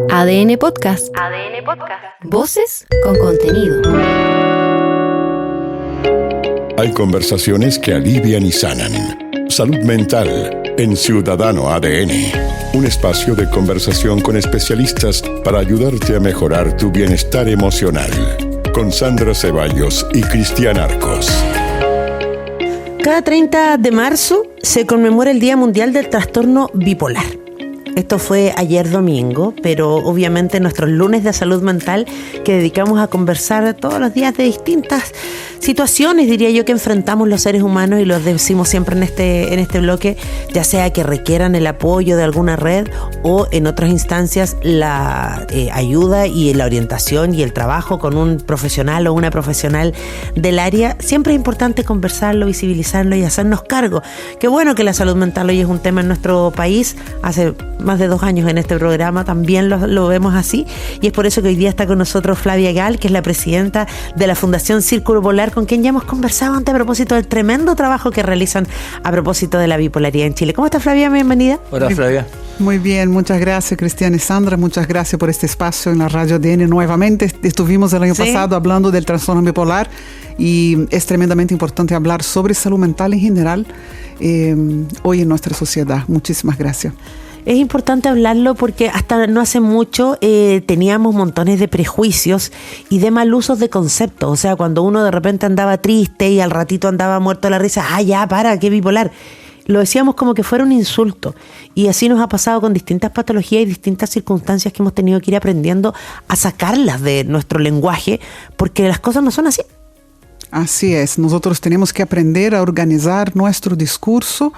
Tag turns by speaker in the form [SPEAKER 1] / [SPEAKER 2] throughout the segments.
[SPEAKER 1] ADN Podcast. ADN Podcast. Voces con contenido.
[SPEAKER 2] Hay conversaciones que alivian y sanan. Salud mental en Ciudadano ADN. Un espacio de conversación con especialistas para ayudarte a mejorar tu bienestar emocional. Con Sandra Ceballos y Cristian Arcos.
[SPEAKER 3] Cada 30 de marzo se conmemora el Día Mundial del Trastorno Bipolar. Esto fue ayer domingo, pero obviamente nuestros lunes de salud mental que dedicamos a conversar todos los días de distintas situaciones, diría yo, que enfrentamos los seres humanos, y los decimos siempre en este bloque, ya sea que requieran el apoyo de alguna red o en otras instancias la ayuda y la orientación y el trabajo con un profesional o una profesional del área. Siempre es importante conversarlo, visibilizarlo y hacernos cargo. Qué bueno que la salud mental hoy es un tema en nuestro país. Hace más de 2 años en este programa también lo vemos así, y es por eso que hoy día está con nosotros Flavia Gal, que es la presidenta de la Fundación Círculo Polar, con quien ya hemos conversado antes a propósito del tremendo trabajo que realizan a propósito de la bipolaridad en Chile. ¿Cómo está, Flavia? Bienvenida.
[SPEAKER 4] Hola, Flavia.
[SPEAKER 5] Muy bien, muchas gracias, Cristian y Sandra. Muchas gracias por este espacio en la Radio ADN nuevamente. Estuvimos el año pasado hablando del trastorno bipolar y es tremendamente importante hablar sobre salud mental en general hoy en nuestra sociedad. Muchísimas gracias.
[SPEAKER 3] Es importante hablarlo porque hasta no hace mucho teníamos montones de prejuicios y de mal usos de conceptos. O sea, cuando uno de repente andaba triste y al ratito andaba muerto de la risa, ya, qué bipolar. Lo decíamos como que fuera un insulto. Y así nos ha pasado con distintas patologías y distintas circunstancias que hemos tenido que ir aprendiendo a sacarlas de nuestro lenguaje, porque las cosas no son así.
[SPEAKER 5] Así es, nosotros tenemos que aprender a organizar nuestro discurso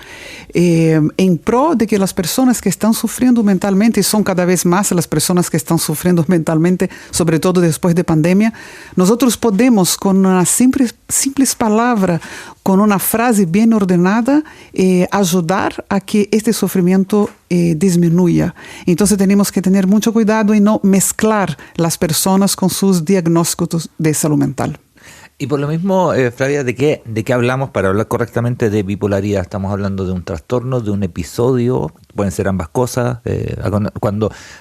[SPEAKER 5] en pro de que las personas que están sufriendo mentalmente, y son cada vez más las personas que están sufriendo mentalmente, sobre todo después de pandemia, nosotros podemos con una simples palabra, con una frase bien ordenada, ayudar a que este sufrimiento disminuya. Entonces tenemos que tener mucho cuidado y no mezclar las personas con sus diagnósticos de salud mental.
[SPEAKER 4] Y por lo mismo, Flavia, ¿de qué hablamos para hablar correctamente de bipolaridad? Estamos hablando de un trastorno, de un episodio, pueden ser ambas cosas,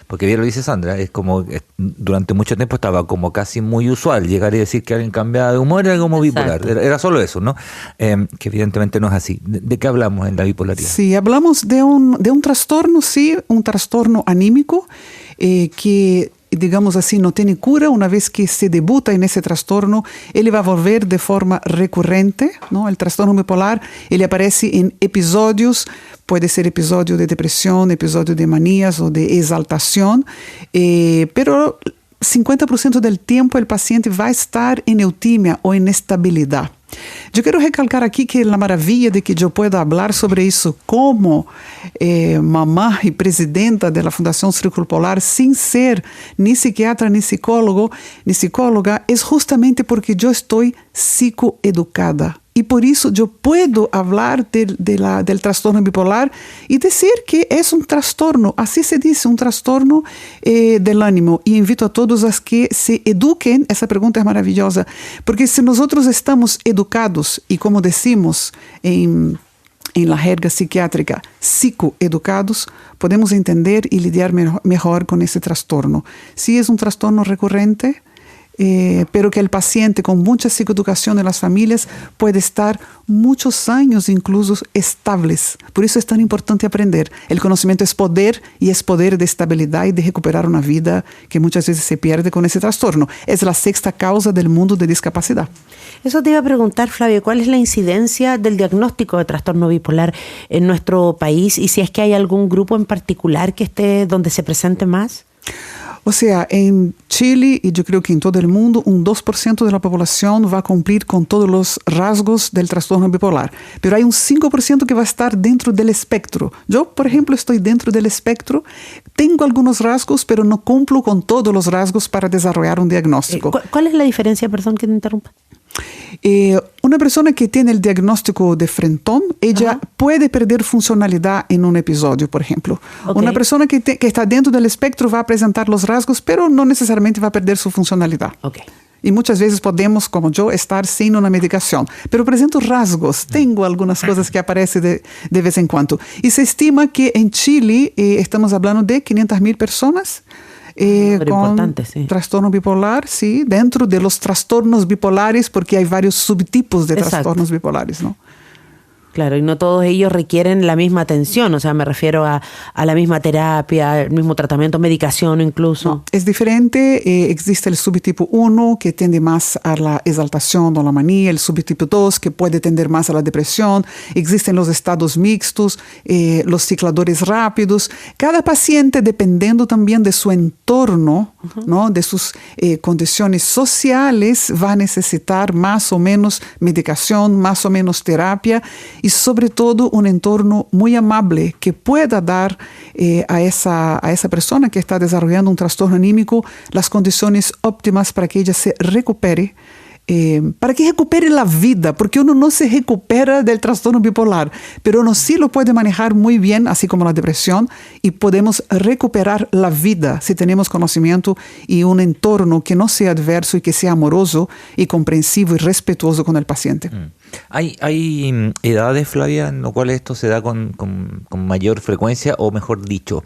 [SPEAKER 4] porque bien lo dice Sandra, es como durante mucho tiempo estaba como casi muy usual llegar y decir que alguien cambiaba de humor, era como bipolar, era solo eso, ¿no? Que evidentemente no es así. ¿De qué hablamos en la bipolaridad?
[SPEAKER 5] Sí, hablamos de un trastorno, sí, un trastorno anímico que, digamos así, no tiene cura. Una vez que se debuta en ese trastorno, él va a volver de forma recurrente, ¿no? El trastorno bipolar, él aparece en episodios, puede ser episodio de depresión, episodio de manías o de exaltación, pero 50% del tiempo el paciente va a estar en eutimia o en estabilidad. Yo quiero recalcar aquí que la maravilla de que yo pueda hablar sobre eso como mamá y presidenta de la Fundación Círculo Polar sin ser ni psiquiatra, ni psicólogo, ni psicóloga, es justamente porque yo estoy psicoeducada. Y por eso yo puedo hablar del trastorno bipolar y decir que es un trastorno, así se dice, un trastorno del ánimo. Y invito a todos a que se eduquen. Esa pregunta es maravillosa, porque si nosotros estamos educados y, como decimos en la jerga psiquiátrica, psicoeducados, podemos entender y lidiar mejor con ese trastorno. Si es un trastorno recurrente, pero que el paciente con mucha psicoeducación de las familias puede estar muchos años incluso estables. Por eso es tan importante aprender. El conocimiento es poder, y es poder de estabilidad y de recuperar una vida que muchas veces se pierde con ese trastorno. Es la 6ª causa del mundo de discapacidad.
[SPEAKER 3] Eso te iba a preguntar, Flavio, ¿cuál es la incidencia del diagnóstico de trastorno bipolar en nuestro país, y si es que hay algún grupo en particular que esté donde se presente más?
[SPEAKER 5] O sea, en Chile, y yo creo que en todo el mundo, un 2% de la población va a cumplir con todos los rasgos del trastorno bipolar. Pero hay un 5% que va a estar dentro del espectro. Yo, por ejemplo, estoy dentro del espectro, tengo algunos rasgos, pero no cumplo con todos los rasgos para desarrollar un diagnóstico.
[SPEAKER 3] ¿Cuál es la diferencia? Perdón que te interrumpa.
[SPEAKER 5] Una persona que tiene el diagnóstico de frentón, ella puede perder funcionalidad en un episodio, por ejemplo. Una persona que está dentro del espectro va a presentar los rasgos, pero no necesariamente va a perder su funcionalidad. Y muchas veces podemos, como yo, estar sin una medicación. Pero presento rasgos, tengo algunas cosas que aparecen de vez en cuando. Y se estima que en Chile estamos hablando de 500.000 personas con
[SPEAKER 3] sí.
[SPEAKER 5] trastorno bipolar, sí, dentro de los trastornos bipolares, porque hay varios subtipos de trastornos bipolares, ¿no?
[SPEAKER 3] Claro, y no todos ellos requieren la misma atención, o sea, me refiero a la misma terapia, el mismo tratamiento, medicación incluso.
[SPEAKER 5] No, es diferente, existe el subtipo 1 que tiende más a la exaltación o la manía, el subtipo 2 que puede tender más a la depresión, existen los estados mixtos, los cicladores rápidos. Cada paciente, dependiendo también de su entorno, ¿no? De sus condiciones sociales, va a necesitar más o menos medicación, más o menos terapia, y sobre todo un entorno muy amable que pueda dar a esa persona que está desarrollando un trastorno anímico las condiciones óptimas para que ella se recupere, para que recupere la vida, porque uno no se recupera del trastorno bipolar, pero uno sí lo puede manejar muy bien, así como la depresión, y podemos recuperar la vida si tenemos conocimiento y un entorno que no sea adverso y que sea amoroso y comprensivo y respetuoso con el paciente.
[SPEAKER 4] ¿Hay edades, Flavia, en las cuales esto se da con mayor frecuencia, o mejor dicho,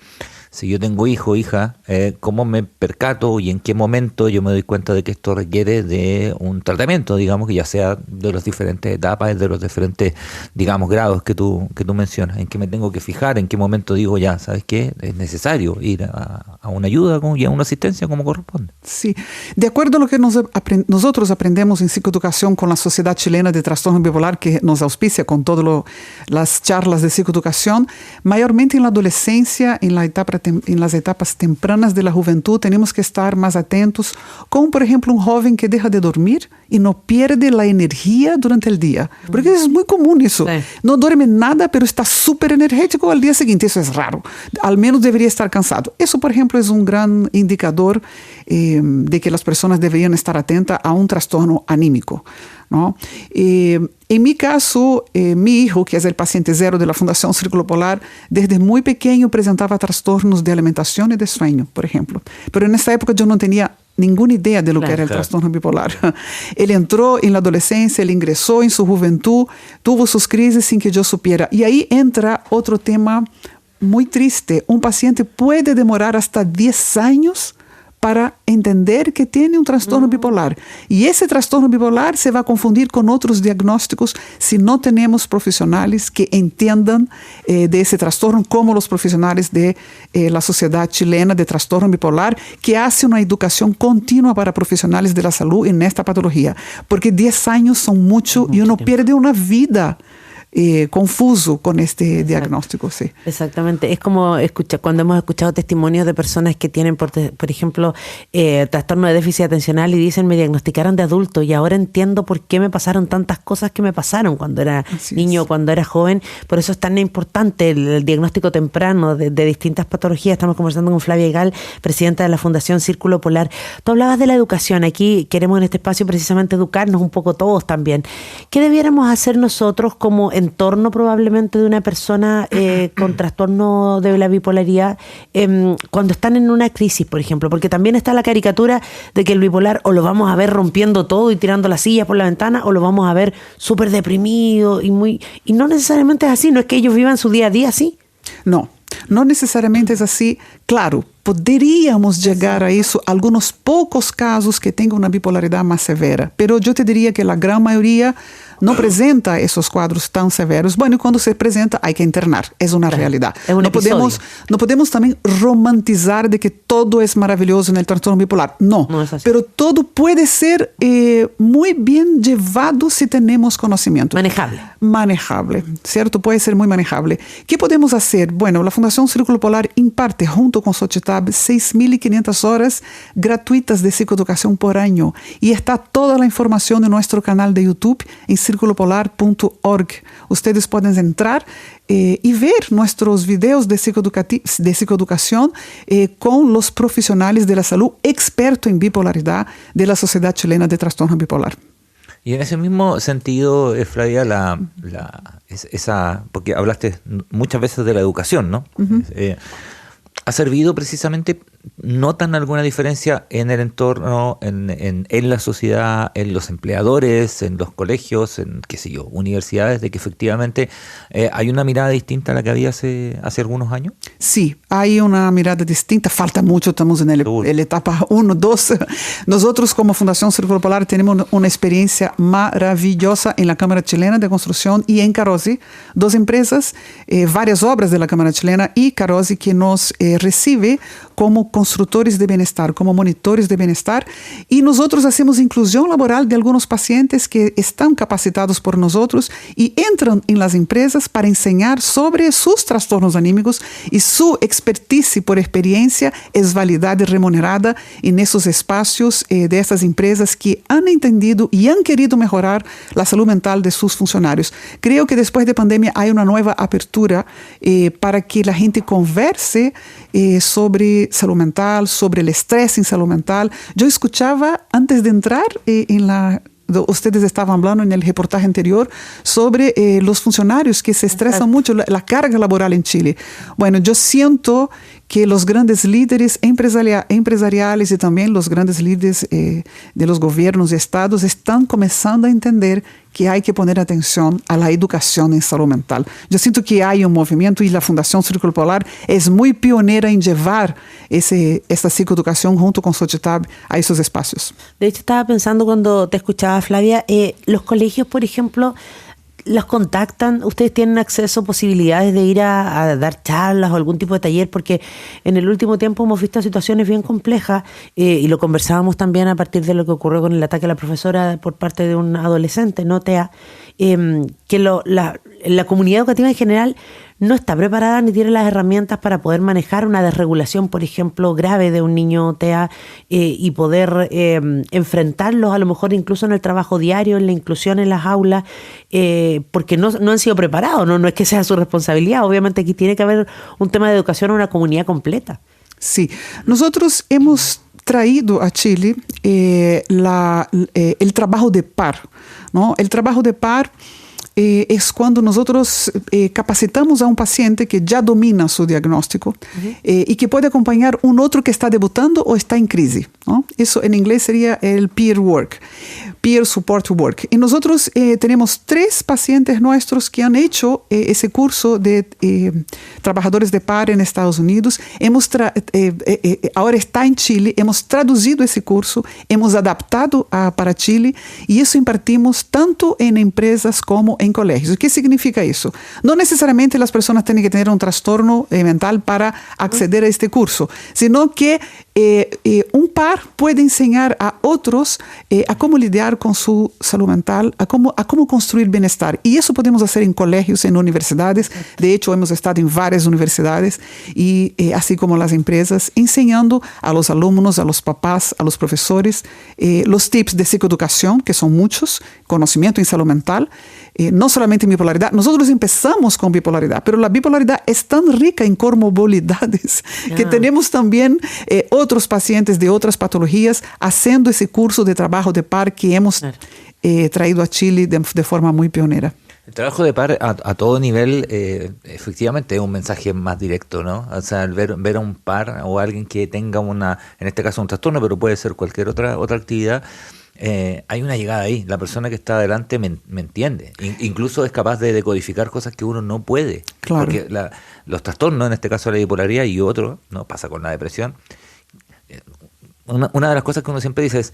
[SPEAKER 4] si yo tengo hijo o hija, ¿cómo me percato y en qué momento yo me doy cuenta de que esto requiere de un tratamiento, digamos, que ya sea de las diferentes etapas, de los diferentes, digamos, grados que tú mencionas? ¿En qué me tengo que fijar? ¿En qué momento digo, ya, ¿sabes qué? Es necesario ir a una ayuda y a una asistencia como corresponde?
[SPEAKER 5] Sí, de acuerdo a lo que nosotros aprendemos en psicoeducación con la Sociedad Chilena de Trastorno Bipolar, que nos auspicia con todas las charlas de psicoeducación, mayormente en la adolescencia, en las etapas tempranas de la juventud, tenemos que estar más atentos con, por ejemplo, un joven que deja de dormir y no pierde la energía durante el día. Porque es muy común eso. Sí. No duerme nada, pero está súper energético al día siguiente. Eso es raro. Al menos debería estar cansado. Eso, por ejemplo, es un gran indicador de que las personas deberían estar atentas a un trastorno anímico, ¿no? En mi caso, mi hijo, que es el paciente cero de la Fundación Círculo Polar, desde muy pequeño presentaba trastornos de alimentación y de sueño, por ejemplo. Pero en esa época yo no tenía ninguna idea de lo que era el trastorno bipolar. Él entró en la adolescencia, él ingresó en su juventud, tuvo sus crisis sin que yo supiera. Y ahí entra otro tema muy triste. Un paciente puede demorar hasta 10 años para entender que tiene un trastorno bipolar. Y ese trastorno bipolar se va a confundir con otros diagnósticos si no tenemos profesionales que entiendan de ese trastorno, como los profesionales de la Sociedad Chilena de Trastorno Bipolar, que hace una educación continua para profesionales de la salud en esta patología. Porque 10 años son mucho y uno pierde una vida confuso con este diagnóstico, sí.
[SPEAKER 3] Exactamente. Es como cuando hemos escuchado testimonios de personas que tienen, por ejemplo, trastorno de déficit atencional y dicen, me diagnosticaron de adulto y ahora entiendo por qué me pasaron tantas cosas que me pasaron cuando era niño, cuando era joven. Por eso es tan importante el diagnóstico temprano de distintas patologías. Estamos conversando con Flavia Igal, presidenta de la Fundación Círculo Polar. Tú hablabas de la educación. Aquí queremos en este espacio precisamente educarnos un poco todos también. ¿Qué debiéramos hacer nosotros como entorno probablemente de una persona con trastorno de la bipolaridad cuando están en una crisis, por ejemplo? Porque también está la caricatura de que el bipolar o lo vamos a ver rompiendo todo y tirando las sillas por la ventana, o lo vamos a ver súper deprimido y no necesariamente es así. No es que ellos vivan su día a día así.
[SPEAKER 5] No necesariamente es así. Claro, podríamos llegar a eso, algunos pocos casos que tengan una bipolaridad más severa, pero yo te diría que la gran mayoría no presenta esos cuadros tan severos. Bueno, y cuando se presenta hay que internar, es una realidad.
[SPEAKER 3] Es un episodio.
[SPEAKER 5] No podemos también romantizar de que todo es maravilloso en el trastorno bipolar. No es así. Pero todo puede ser muy bien llevado si tenemos conocimiento. Manejable, ¿cierto? Puede ser muy manejable. ¿Qué podemos hacer? Bueno, la Fundación Círculo Polar imparte junto con Xochitl 6.500 horas gratuitas de psicoeducación por año, y está toda la información en nuestro canal de YouTube en circulopolar.org. Ustedes pueden entrar y ver nuestros videos de psicoeducación con los profesionales de la salud expertos en bipolaridad de la Sociedad Chilena de Trastorno Bipolar.
[SPEAKER 4] Y en ese mismo sentido, Flavia, porque hablaste muchas veces de la educación, ¿no? Ha servido precisamente ¿notan alguna diferencia en el entorno, en la sociedad, en los empleadores, en los colegios, en, qué sé yo, universidades, de que efectivamente hay una mirada distinta a la que había hace algunos años?
[SPEAKER 5] Sí, hay una mirada distinta. Falta mucho, estamos en la etapa 1, 2. Nosotros como Fundación Círculo Polar tenemos una experiencia maravillosa en la Cámara Chilena de Construcción y en Carosi, 2 empresas, varias obras de la Cámara Chilena y Carosi que nos recibe como constructores de bienestar, como monitores de bienestar, y nosotros hacemos inclusión laboral de algunos pacientes que están capacitados por nosotros y entran en las empresas para enseñar sobre sus trastornos anímicos, y su expertise por experiencia es validada y remunerada en esos espacios de estas empresas que han entendido y han querido mejorar la salud mental de sus funcionarios. Creo que después de pandemia hay una nueva apertura para que la gente converse sobre salud mental, sobre el estrés en salud mental. Yo escuchaba antes de entrar ustedes estaban hablando en el reportaje anterior sobre los funcionarios que se estresan mucho, la carga laboral en Chile. Bueno, yo siento que los grandes líderes empresariales y también los grandes líderes de los gobiernos y estados están comenzando a entender que hay que poner atención a la educación en salud mental. Yo siento que hay un movimiento y la Fundación Círculo Polar es muy pionera en llevar esta psicoeducación junto con Xochitl a esos espacios.
[SPEAKER 3] De hecho, estaba pensando cuando te escuchaba, Flavia, los colegios, por ejemplo, ¿los contactan? ¿Ustedes tienen acceso, posibilidades de ir a dar charlas o algún tipo de taller? Porque en el último tiempo hemos visto situaciones bien complejas y lo conversábamos también a partir de lo que ocurrió con el ataque a la profesora por parte de un adolescente, ¿no, Tea? Que la comunidad educativa en general no está preparada ni tiene las herramientas para poder manejar una desregulación, por ejemplo, grave de un niño TEA y poder enfrentarlos a lo mejor incluso en el trabajo diario, en la inclusión en las aulas, porque no han sido preparados, no es que sea su responsabilidad. Obviamente aquí tiene que haber un tema de educación en una comunidad completa.
[SPEAKER 5] Sí, nosotros hemos traído a Chile el trabajo de par, ¿no? El trabajo de par es cuando nosotros capacitamos a un paciente que ya domina su diagnóstico y que puede acompañar un otro que está debutando o está en crisis, ¿no? Eso en inglés sería el peer work, peer support work. Y nosotros tenemos 3 pacientes nuestros que han hecho ese curso de trabajadores de par en Estados Unidos. Ahora está en Chile, hemos traducido ese curso, hemos adaptado para Chile y eso impartimos tanto en empresas como en colegios. ¿Qué significa eso? No necesariamente las personas tienen que tener un trastorno mental para acceder a este curso, sino que un par puede enseñar a otros a cómo lidiar con su salud mental, a cómo construir bienestar. Y eso podemos hacer en colegios, en universidades. De hecho, hemos estado en varias universidades y así como las empresas, enseñando a los alumnos, a los papás, a los profesores, los tips de psicoeducación, que son muchos, conocimiento en salud mental, no solamente en bipolaridad. Nosotros empezamos con bipolaridad, pero la bipolaridad es tan rica en comorbilidades que tenemos también otros pacientes de otras patologías haciendo ese curso de trabajo de par que hemos traído a Chile de forma muy pionera.
[SPEAKER 4] El trabajo de par a todo nivel efectivamente es un mensaje más directo, ¿no? O sea, ver a un par o a alguien que tenga en este caso un trastorno, pero puede ser cualquier otra actividad. Hay una llegada ahí, la persona que está adelante me entiende, incluso es capaz de decodificar cosas que uno no puede,
[SPEAKER 5] claro.
[SPEAKER 4] Porque los trastornos, en este caso la bipolaridad y otro, no pasa con la depresión. Una de las cosas que uno siempre dice es,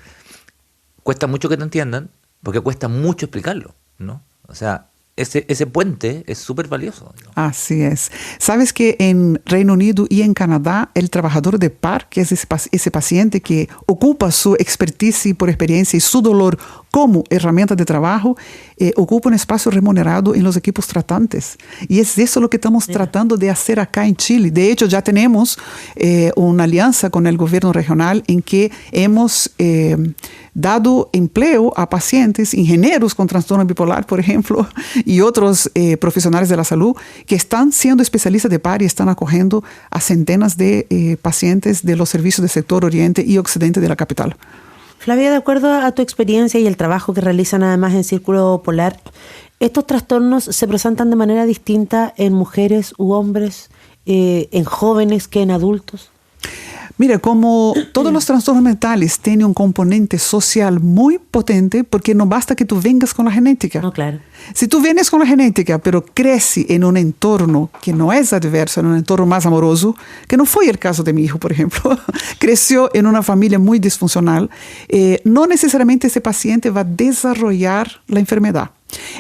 [SPEAKER 4] cuesta mucho que te entiendan, porque cuesta mucho explicarlo, ¿no? O sea, ese puente es súper valioso, ¿no?
[SPEAKER 5] Así es. Sabes que en Reino Unido y en Canadá, el trabajador de par, que es ese paciente que ocupa su expertise por experiencia y su dolor como herramienta de trabajo, ocupa un espacio remunerado en los equipos tratantes. Y es eso lo que estamos tratando de hacer acá en Chile. De hecho, ya tenemos una alianza con el gobierno regional en que hemos dado empleo a pacientes, ingenieros con trastorno bipolar, por ejemplo, y otros profesionales de la salud que están siendo especialistas de par y están acogiendo a centenas de pacientes de los servicios del sector oriente y occidente de la capital.
[SPEAKER 3] Flavia, de acuerdo a tu experiencia y el trabajo que realizan además en Círculo Polar, ¿estos trastornos se presentan de manera distinta en mujeres u hombres, en jóvenes que en adultos?
[SPEAKER 5] Mira, como todos los trastornos mentales tienen un componente social muy potente, porque no basta que tú vengas con la genética.
[SPEAKER 3] No, claro.
[SPEAKER 5] Si tú vienes con la genética, pero creces en un entorno que no es adverso, en un entorno más amoroso, que no fue el caso de mi hijo, por ejemplo, creció en una familia muy disfuncional, no necesariamente ese paciente va a desarrollar la enfermedad.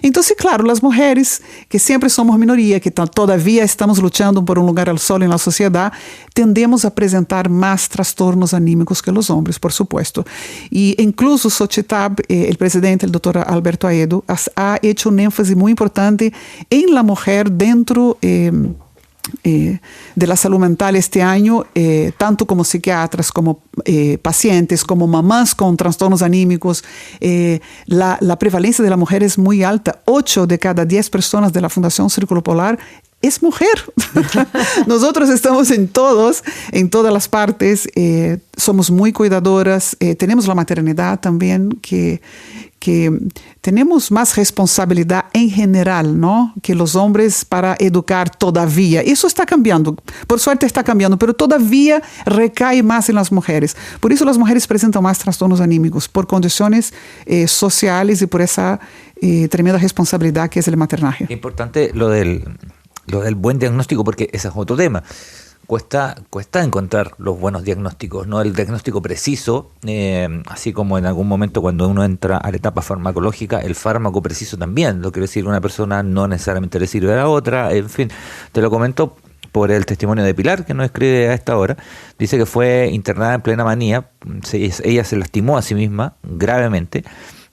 [SPEAKER 5] Entonces, claro, las mujeres, que siempre somos minoría, que todavía estamos luchando por un lugar al sol en la sociedad, tendemos a presentar más trastornos anímicos que los hombres, por supuesto. Y incluso Xochitl, el presidente, el doctor Alberto Aedo, ha hecho un énfasis muy importante en la mujer dentro de la salud mental este año, tanto como psiquiatras, como pacientes, como mamás con trastornos anímicos. La prevalencia de la mujer es muy alta. 8 de cada 10 personas de la Fundación Círculo Polar es mujer. Nosotros estamos en todas las partes, somos muy cuidadoras, tenemos la maternidad también, que tenemos más responsabilidad en general, ¿no?, que los hombres para educar todavía. Eso está cambiando, por suerte está cambiando, pero todavía recae más en las mujeres. Por eso las mujeres presentan más trastornos anímicos, por condiciones sociales y por esa tremenda responsabilidad que es el maternaje.
[SPEAKER 4] Importante lo del buen diagnóstico, porque ese es otro tema. Cuesta encontrar los buenos diagnósticos, ¿no? El diagnóstico preciso, así como en algún momento cuando uno entra a la etapa farmacológica, el fármaco preciso también. Lo que le sirve a una persona no necesariamente le sirve a la otra. En fin, te lo comento por el testimonio de Pilar, que nos escribe a esta hora. Dice que fue internada en plena manía. Ella se lastimó a sí misma gravemente.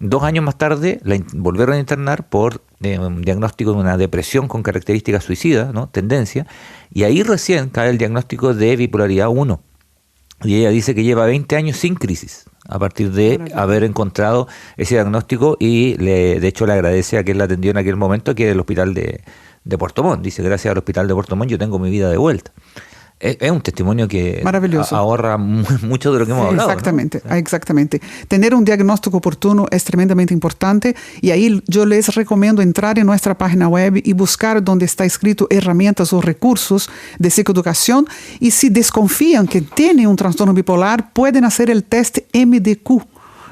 [SPEAKER 4] 2 años más tarde la volvieron a internar por un diagnóstico de una depresión con características suicidas, ¿no?, tendencia, y ahí recién cae el diagnóstico de bipolaridad 1. Y ella dice que lleva 20 años sin crisis a partir de haber encontrado ese diagnóstico, y de hecho le agradece a quien la atendió en aquel momento, que era el hospital de Puerto Montt. Dice, gracias al hospital de Puerto Montt yo tengo mi vida de vuelta. Es un testimonio que ahorra mucho de lo que hemos hablado.
[SPEAKER 5] Exactamente,
[SPEAKER 4] ¿no?
[SPEAKER 5] Exactamente. Tener un diagnóstico oportuno es tremendamente importante, y ahí yo les recomiendo entrar en nuestra página web y buscar donde está escrito herramientas o recursos de psicoeducación, y si desconfían que tienen un trastorno bipolar, pueden hacer el test MDQ,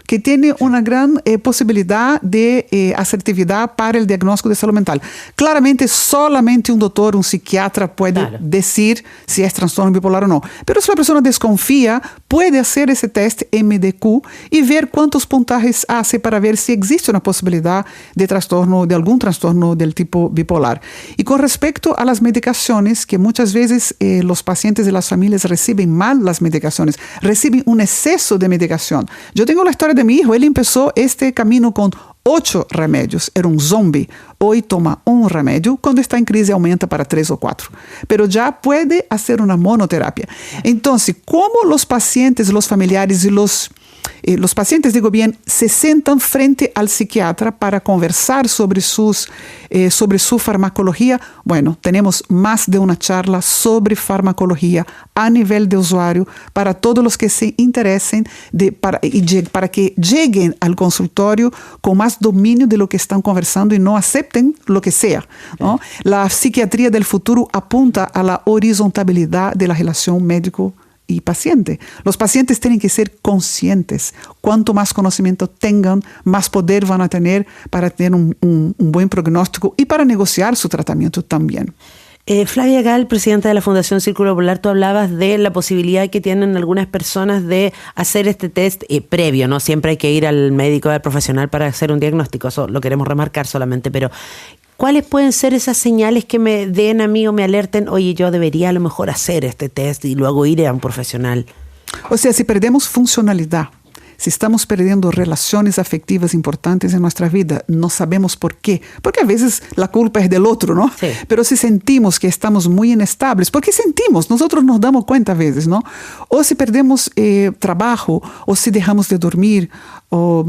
[SPEAKER 5] que tiene una gran posibilidad de asertividad para el diagnóstico de salud mental. Claramente, solamente un doctor, un psiquiatra puede decir si es trastorno bipolar o no. Pero si la persona desconfía, puede hacer ese test MDQ y ver cuántos puntajes hace para ver si existe una posibilidad de trastorno, de algún trastorno del tipo bipolar. Y con respecto a las medicaciones, que muchas veces los pacientes de las familias reciben mal las medicaciones, reciben un exceso de medicación. Yo tengo la historia de mi hijo. Él empezó este camino con 8 remedios, era un zombie. Hoy toma un remedio, cuando está en crisis aumenta para 3 o 4, pero ya puede hacer una monoterapia. Entonces, ¿cómo los pacientes, los familiares y los pacientes, digo bien, se sientan frente al psiquiatra para conversar sobre su farmacología? Bueno, tenemos más de una charla sobre farmacología a nivel de usuario para todos los que se interesen para que lleguen al consultorio con más dominio de lo que están conversando y no acepten lo que sea, ¿no? La psiquiatría del futuro apunta a la horizontabilidad de la relación médico y paciente. Los pacientes tienen que ser conscientes. Cuanto más conocimiento tengan, más poder van a tener para tener un buen pronóstico y para negociar su tratamiento también.
[SPEAKER 3] Flavia Gal, presidenta de la Fundación Círculo Polar, tú hablabas de la posibilidad que tienen algunas personas de hacer este test previo, ¿no? Siempre hay que ir al médico, al profesional para hacer un diagnóstico, eso lo queremos remarcar solamente, pero ¿cuáles pueden ser esas señales que me den a mí o me alerten? Oye, yo debería a lo mejor hacer este test y luego ir a un profesional.
[SPEAKER 5] O sea, si perdemos funcionalidad, si estamos perdiendo relaciones afectivas importantes en nuestra vida, no sabemos por qué. Porque a veces la culpa es del otro, ¿no?
[SPEAKER 3] Sí.
[SPEAKER 5] Pero si sentimos que estamos muy inestables, porque sentimos, nosotros nos damos cuenta a veces, ¿no? O si perdemos trabajo, o si dejamos de dormir, o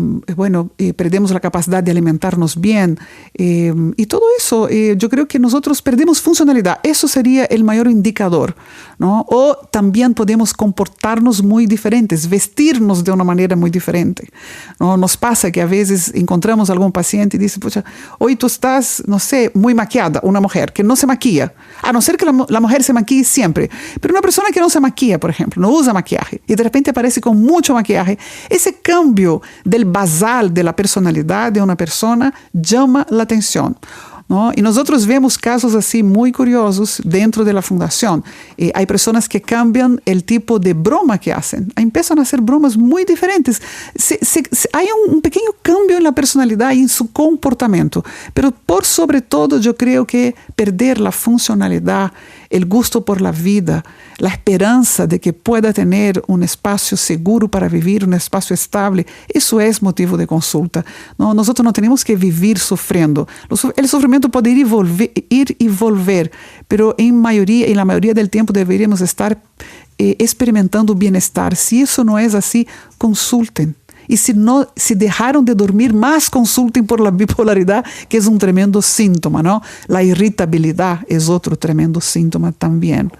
[SPEAKER 5] perdemos la capacidad de alimentarnos bien, y todo eso, yo creo que nosotros perdemos funcionalidad. Eso sería el mayor indicador, ¿no? O también podemos comportarnos muy diferentes, vestirnos de una manera muy diferente, ¿no? Nos pasa que a veces encontramos algún paciente y dice, pucha, hoy tú estás, no sé, muy maquillada, una mujer que no se maquilla, a no ser que la mujer se maquille siempre, pero una persona que no se maquilla, por ejemplo, no usa maquillaje y de repente aparece con mucho maquillaje, ese cambio del basal de la personalidad de una persona llama la atención, ¿no? Y nosotros vemos casos así muy curiosos dentro de la fundación. Hay personas que cambian el tipo de broma que hacen. Empiezan a hacer bromas muy diferentes. Hay un pequeño cambio en la personalidad y en su comportamiento. Pero por sobre todo yo creo que perder la funcionalidad, el gusto por la vida, la esperanza de que pueda tener un espacio seguro para vivir, un espacio estable, eso es motivo de consulta, ¿no? Nosotros no tenemos que vivir sufriendo. El sufrimiento puede ir y volver, pero en la mayoría del tiempo deberíamos estar experimentando bienestar. Si eso no es así, consulten. Y si dejaron de dormir, más consulten por la bipolaridad, que es un tremendo síntoma, ¿no? La irritabilidad es otro tremendo síntoma también.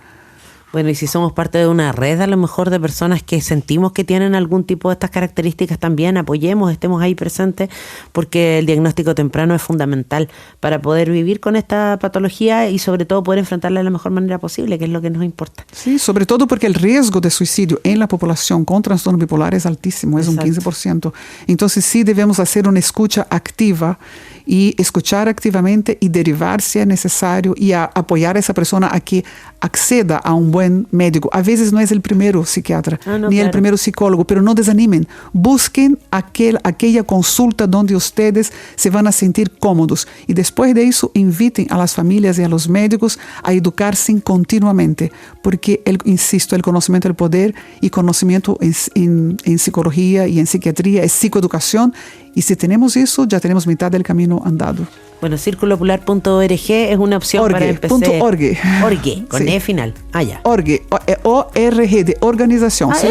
[SPEAKER 3] Bueno, y si somos parte de una red a lo mejor de personas que sentimos que tienen algún tipo de estas características también, apoyemos, estemos ahí presentes, porque el diagnóstico temprano es fundamental para poder vivir con esta patología y sobre todo poder enfrentarla de la mejor manera posible, que es lo que nos importa.
[SPEAKER 5] Sí, sobre todo porque el riesgo de suicidio en la población con trastorno bipolar es altísimo, es un 15%. Entonces sí debemos hacer una escucha activa y escuchar activamente y derivar si es necesario y apoyar a esa persona a que acceda a un buen médico. A veces no es el primero psiquiatra ni el primero psicólogo, pero no desanimen. Busquen aquella consulta donde ustedes se van a sentir cómodos y después de eso inviten a las familias y a los médicos a educarse continuamente, porque, insisto, el conocimiento del poder y conocimiento en psicología y en psiquiatría es psicoeducación. Y si tenemos eso, ya tenemos mitad del camino andado.
[SPEAKER 3] Bueno, circulopolar.org es una opción para empezar.
[SPEAKER 5] Org,
[SPEAKER 3] con
[SPEAKER 5] sí.
[SPEAKER 3] E final. Ah, ya.
[SPEAKER 5] Org, O-R-G, de organización. Ya,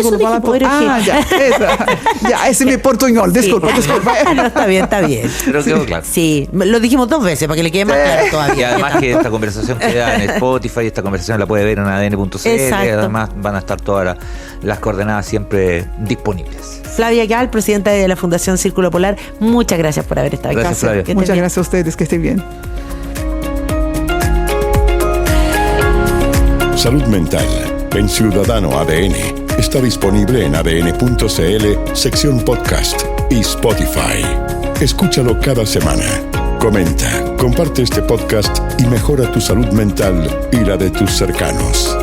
[SPEAKER 5] ese es mi portuñol. Disculpa.
[SPEAKER 3] No, está bien.
[SPEAKER 4] Pero quedó claro.
[SPEAKER 3] Sí, lo dijimos 2 veces para que le quede más claro todavía.
[SPEAKER 4] Y además que esta conversación queda en Spotify, esta conversación la puede ver en adn.cl. Además van a estar todas las coordenadas siempre disponibles.
[SPEAKER 3] Flavia Gal, presidenta de la Fundación Círculo Polar, muchas gracias por haber estado aquí.
[SPEAKER 4] Gracias, Flavia.
[SPEAKER 5] Muchas gracias a ustedes, que estén bien.
[SPEAKER 2] Salud Mental en Ciudadano ADN está disponible en adn.cl, sección podcast y Spotify. Escúchalo cada semana. Comenta, comparte este podcast y mejora tu salud mental y la de tus cercanos.